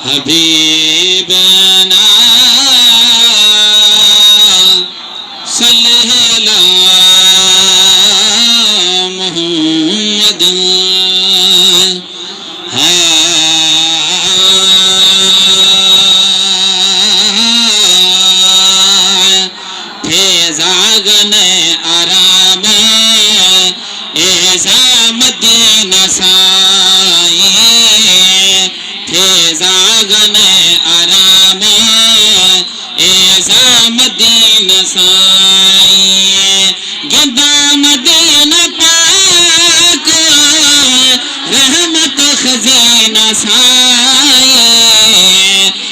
حبیبنا صلی اللہ محمد فیضاگن آرام ایزا مدینہ سائی فیضاگن آرام ایزا مدینہ سائی گدا مدینہ پاک رحمت خزینہ سائی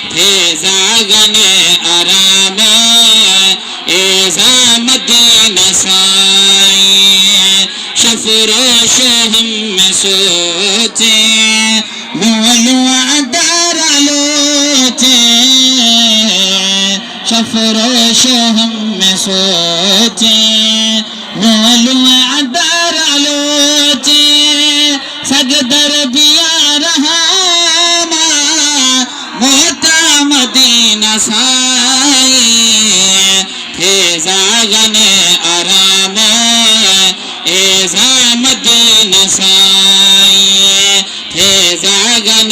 فیضاگن آرام ایزا مدینہ سائی شفروش ہم میں سوچے مولو عدار لوچے شفروش ہم میں سوچے مولو عدار لوچے سگدر بیا رہا موتا مدینہ سائی فیضاگن آرام ایزا مدینہ سائی فیضاگن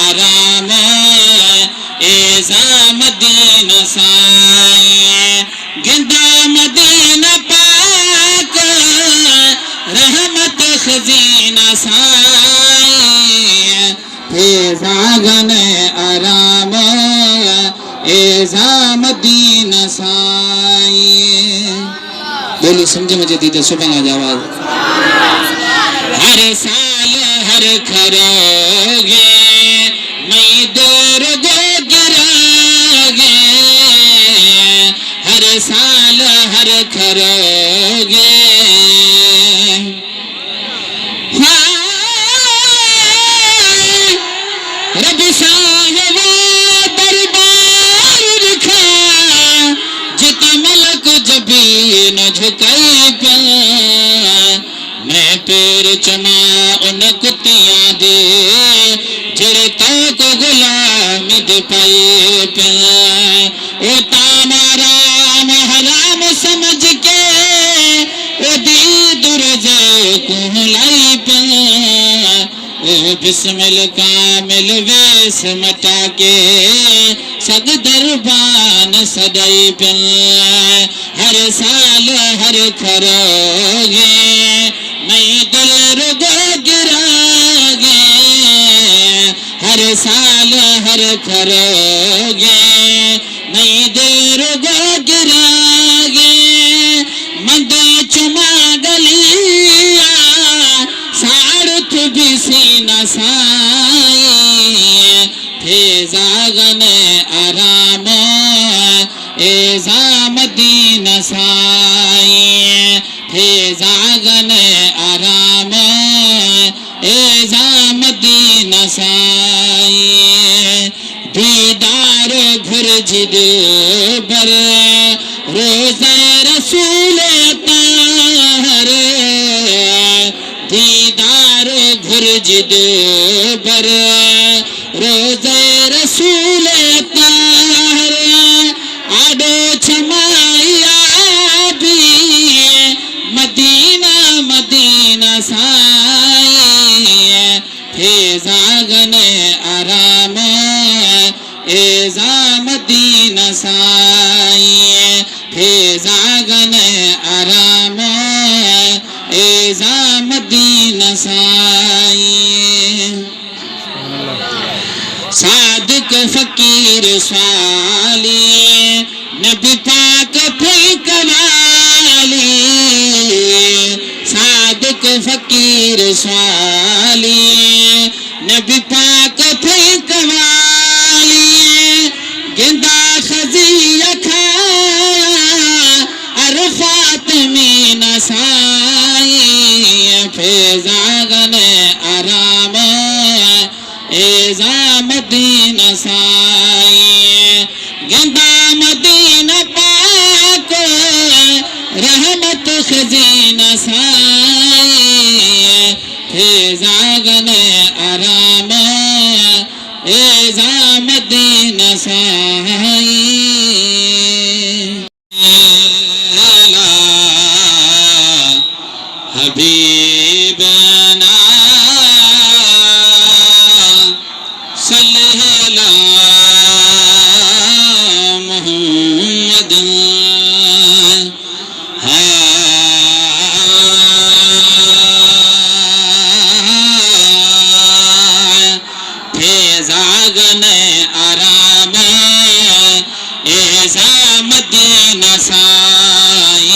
آرام ایزا مدینہ سائی گندا مدینہ پاک رحمت خزینہ سائی فیضاگن آرام ایزا مدینہ سائی بولی سمجھے مجھے دیدے سبحان آج آواز ہر سال ہر کھروگے میں دور گو گراگے ہر سال ہر کھروگے رب صاحب دربار رکھا جت ملک جبین جھکائی پہ میں پیر چما ان کتیاں دے جڑے تاک غلام دے پائی پہ او تامارام حرام سمجھ کے او دی درجے کو لائی پہ او بسم الکامل ویس مٹا کے سگ دربان سدائی پہ ہر سال ہر کھروگے میں دل رگو گراگے ہر سال ہر کھروگے میں دل رگو گراگے مند چما گلیا ساڑت بسینہ سائی فیضاگن آرام ایزا مدینہ سائی فیضاگن آرام ایزا مدینہ سائی دیدار گھر جد بر روزہ رسول طاہر دیدار گھر جد بر روزہ رسول طاہر آڈو چھمایا بھی مدینہ مدینہ سائی فیضاگن آرام ایزا مدینہ سائی فیضاگن آرام ایزا مدینہ سائی صادق فقیر سوالی نبی پاک پھینک والی صادق فقیر سوالی نبی پاک پھینک والی گندا خزی کھایا عرفات میں نسائی فیضاگن آرام ایزا مدینہ سائی گندا مدینہ پاک رحمت خزینہ سائی فیضاگن آرام ایزا مدینہ سائی حبیبنا صلی اللہ محمد فیضاگن آرام ایزا مدینہ سائی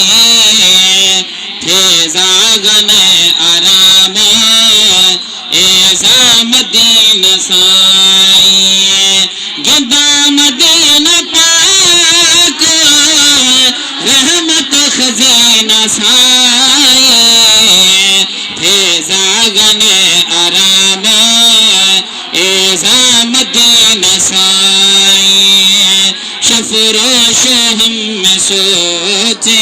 فیضاگن آرام ایزا مدینہ سائی گدا مدینہ پاک رحمت خزینہ سائی فیضاگن آرام ایزا مدینہ سائی شفروش ہم میں سوچے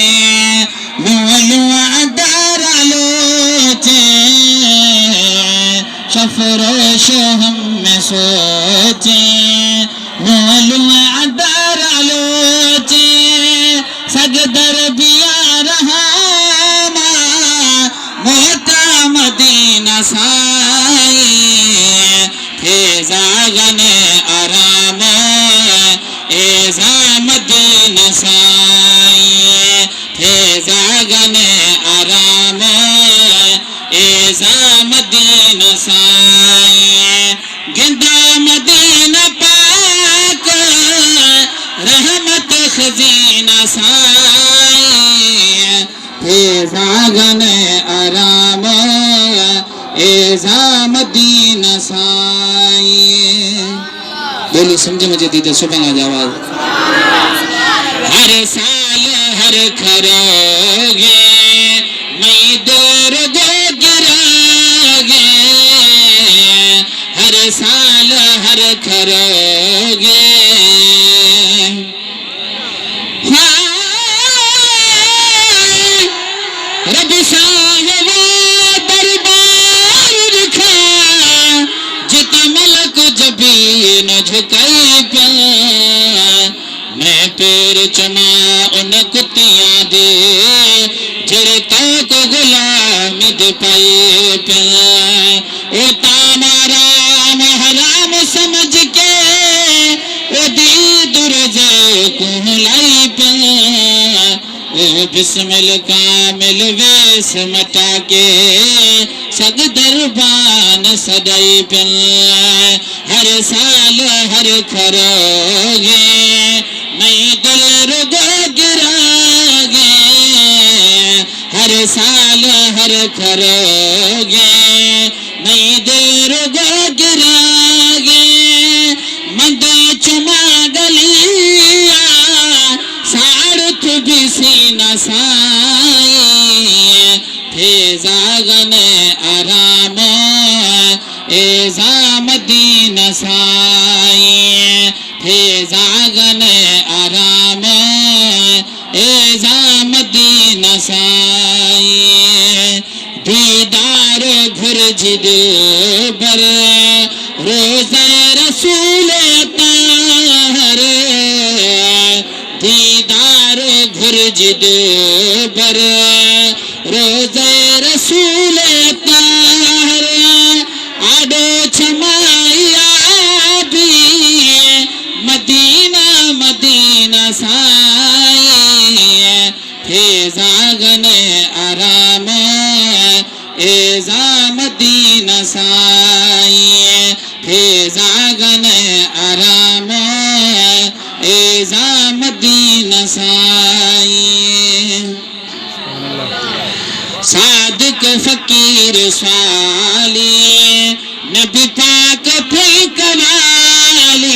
مولو عدار علوچے شفروش ہم میں سوچے مولو عدار علوچے سگدر بیا رہا موتا مدینہ سائی فیضاگن آرام ایزا مدینہ سائی فیضاگن آرام ایزا مدینہ سائی گندا مدینہ پاک رحمت خزینہ سائی فیضاگن آرام ایزا مدینہ سائی بولی سمجھے مجھے دیدے سبحان اللہ آواز ہر سال ہر کھروگے میں دور گو گراگے ہر سال ہر کھروگے رب صاحب دربار رکھا جتا ملک جبین جھکائی پیا میں پیر چما ان کتیاں دے جڑے تاک غلام دے پائی پیا او تامارا محرام سمجھ کے او دی درجے کو لائی پیا او بسم الکامل ویس مٹا کے سگ دربان سدائی پیا ہر سال ہر کھروگے میں دل رگو گراگے ہر سال ہر کھروگے میں دل رگو گراگے مند چما گلیا ساڑت بسینہ سائی فیضاگن آرام ایزا مدینہ سائی فیضاگن آرام ایزا مدینہ سائی دیدار بھرج دل بر روزہ رسول اطہر دیدار بھرج دل بر روزہ رسول اطہر آڈو چھمائیا بھی مدینہ مدینہ سائی فیضاگن آرام ایزا مدینہ سائی فیضاگن آرام ایزا مدینہ سائی صادق فقیر سوالی نبی پاک پھینک والی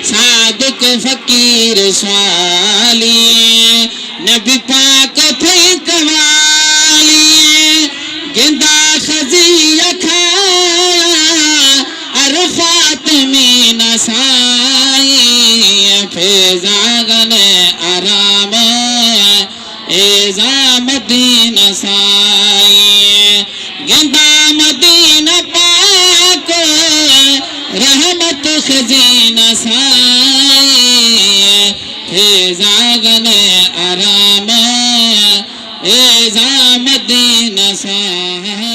صادق فقیر سوالی نبی پاک پھینک والی گندا خزی کھایا عرفات میں نسائی فیضاگن آرام ایزا مدینہ سائی مدینہ پاک رحمت خزینہ سائے فیضاغن آرام ایزا مدینہ سائے